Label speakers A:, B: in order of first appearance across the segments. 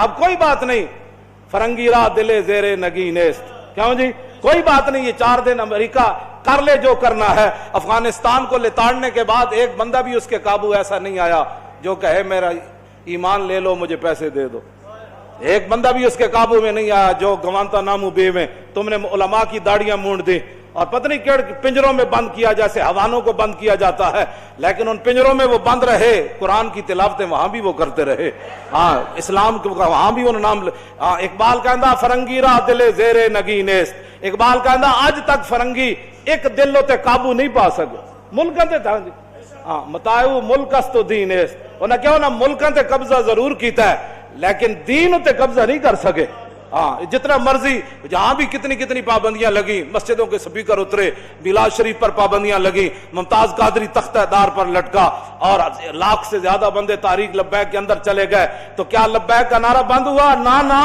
A: اب کوئی بات نہیں، فرنگی راہ دلے زیرے نگی نیست، کیوں جی کوئی بات نہیں، یہ 4 دن امریکہ کر لے جو کرنا ہے۔ افغانستان کو لتاڑنے کے بعد ایک بندہ بھی اس کے قابو ایسا نہیں آیا جو کہے میرا ایمان لے لو مجھے پیسے دے دو، ایک بندہ بھی اس کے قابو میں نہیں آیا جو گوانتا نامو بے میں تم نے علماء کی داڑیاں مونڈ دی اور پتہ نہیں کیڑ پنجروں میں بند کیا جیسے حیوانوں کو بند کیا جاتا ہے، لیکن ان پنجروں میں وہ بند رہے، قرآن کی تلاوتیں وہاں بھی وہ کرتے رہے، ہاں اسلام کو وہاں بھی انہوں نام اقبال کہندا فرنگی راہ دلے زیرے نگی نیست، اقبال کہندا اج تک فرنگی ایک دل تے قابو نہیں پا سکے، ملکاں تے تھا جی ہاں متاعو ملک است و دین است، انہاں کیوں نہ ملکاں تے قبضہ ضرور کیتا ہے لیکن دین تے قبضہ نہیں کر سکے۔ ہاں جتنا مرضی جہاں بھی کتنی پابندیاں لگی، مسجدوں کے سپیکر اترے، میلاد شریف پر پابندیاں لگی، ممتاز قادری تختہ دار پر لٹکا اور 1 لاکھ سے زیادہ بندے تحریک لبیک کے اندر چلے گئے، تو کیا لبیک کا نعرہ بند ہوا؟ نہ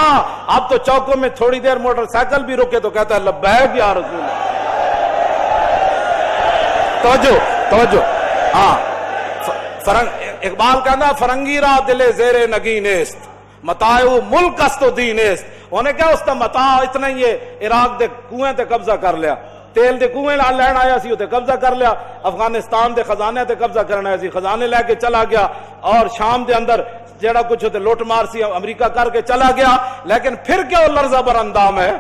A: اب تو چوکوں میں تھوڑی دیر موٹر سائیکل بھی رکے تو کہتا ہے لبیک یا رسول اللہ۔ توجہ ہاں اقبال کہنا فرنگی راہ دلے زیرے نگی نیست متاعو ملک است و دین است، انہیں کیا اس کا متاع اتنا ہی ہے، عراق دے کنویں تے قبضہ کر لیا، تیل دے کنویں لین آیا سی تے قبضہ کر لیا، افغانستان دے خزانے تے قبضہ کرنا ہے سی، خزانے لے کے چلا گیا، اور شام دے اندر جیڑا کچھ ہوتے لوٹ مار سی امریکہ کر کے چلا گیا، لیکن پھر کیوں لرزہ بر اندام ہے؟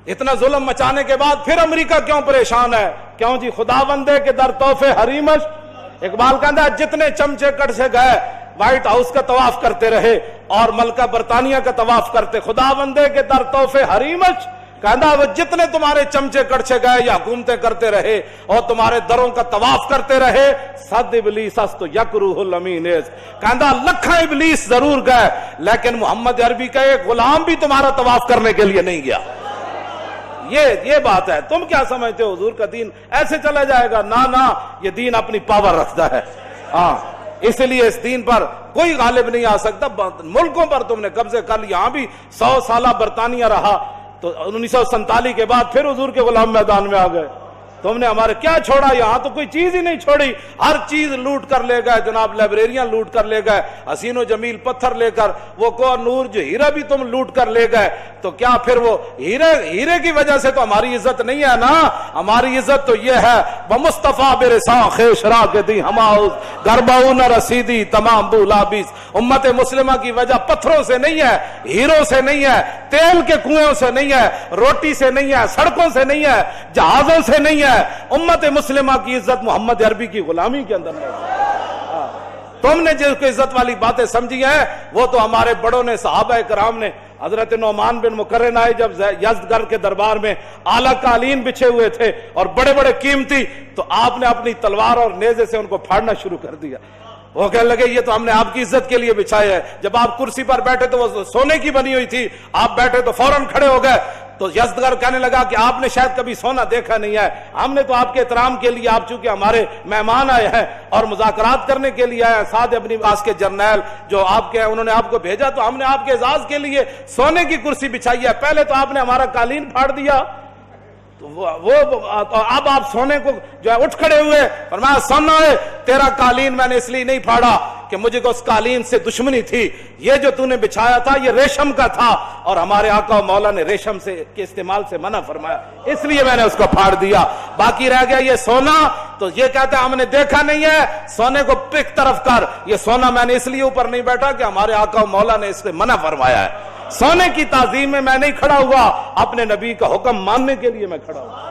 A: اتنا ظلم مچانے کے بعد پھر امریکہ کیوں پریشان ہے؟ کیوں جی خدا بندے کے در تحفے حریمش، اقبال کہتا ہے جتنے چمچے کٹ سے گئے وائٹ ہاؤس کا طواف کرتے رہے اور ملکہ برطانیہ کا طواف کرتے، خدا بندے کے در تحفے حریمش، کہتا وہ جتنے تمہارے چمچے کڑچے گئے یا حکومتیں کرتے رہے اور تمہارے دروں کا طواف کرتے رہے، صد ابلیس است یک روح الامین است، کہتا لکھاں ابلیس ضرور گئے لیکن محمد عربی کا ایک غلام بھی تمہارا طواف کرنے کے لیے نہیں گیا۔ یہ بات ہے، تم کیا سمجھتے ہو حضور کا دین ایسے چلا جائے گا؟ نہ یہ دین اپنی پاور رکھتا ہے، ہاں اس لیے اس دین پر کوئی غالب نہیں آ سکتا۔ ملکوں پر تم نے قبضے کر لیا، یہاں بھی 100 سالہ برطانیہ رہا تو 1947 کے بعد پھر حضور کے غلام میدان میں آ گئے، تم نے ہمارے کیا چھوڑا؟ یہاں تو کوئی چیز ہی نہیں چھوڑی، ہر چیز لوٹ کر لے گئے جناب، لائبریریاں لوٹ کر لے گئے، حسین و جمیل پتھر لے کر، وہ کوہ نور جو ہیرا بھی تم لوٹ کر لے گئے، تو کیا پھر وہ ہیرے کی وجہ سے تو ہماری عزت نہیں ہے نا؟ ہماری عزت تو یہ ہے بمصطفیٰ برساں خیش را کے دی ہماؤز گرباؤ نہ رسیدی تمام بولابیس، امت مسلمہ کی وجہ پتھروں سے نہیں ہے، ہیروں سے نہیں ہے، تیل کے کنویں سے نہیں ہے، روٹی سے نہیں ہے، سڑکوں سے نہیں ہے، جہازوں سے نہیں ہے، امت مسلمہ کی عزت محمد عربی کی غلامی کے اندر نہیں۔ تم نے جس کو عزت والی باتیں سمجھی ہیں وہ تو ہمارے بڑوں نے، صحابہ کرام نے، حضرت نعمان بن مقرن آئے جب یزدگرد کے دربار میں اعلیٰ قالین بچھے ہوئے تھے اور بڑے بڑے قیمتی، تو آپ نے اپنی تلوار اور نیزے سے ان کو پھاڑنا شروع کر دیا، وہ کہنے لگے یہ تو ہم نے آپ کی عزت کے لیے بچھایا ہے، جب آپ کرسی پر بیٹھے تو وہ سونے کی بنی ہوئی تھی، آپ بیٹھے تو فوراً کھڑے ہو گئے، تو یزدگرد کہنے لگا کہ آپ نے شاید کبھی سونا دیکھا نہیں ہے، ہم نے تو آپ کے احترام کے لیے، آپ چونکہ ہمارے مہمان آئے ہیں اور مذاکرات کرنے کے لیے آئے ہیں، سعد ابن وقاص کے جرنیل جو آپ کے ہیں انہوں نے آپ کو بھیجا، تو ہم نے آپ کے اعزاز کے لیے سونے کی کرسی بچھائی ہے، پہلے تو آپ نے ہمارا قالین پھاڑ دیا، تو اب آپ سونے کو جو ہے اٹھ کھڑے ہوئے، فرمایا سونا ہے تیرا قالین میں نے اس لیے نہیں پھاڑا کہ مجھے کو اس قالین سے دشمنی تھی، یہ جو تو نے بچھایا تھا یہ ریشم کا تھا اور ہمارے آقا و مولا نے ریشم سے کے استعمال سے منع فرمایا، اس لیے میں نے اس کو پھاڑ دیا، باقی رہ گیا یہ سونا، تو یہ کہتے ہیں ہم نے دیکھا نہیں ہے، سونے کو پک طرف کر، یہ سونا میں نے اس لیے اوپر نہیں بیٹھا کہ ہمارے آقا و مولا نے اس سے منع فرمایا ہے، سونے کی تعظیم میں نہیں کھڑا ہوا، اپنے نبی کا حکم ماننے کے لیے میں کھڑا ہوا۔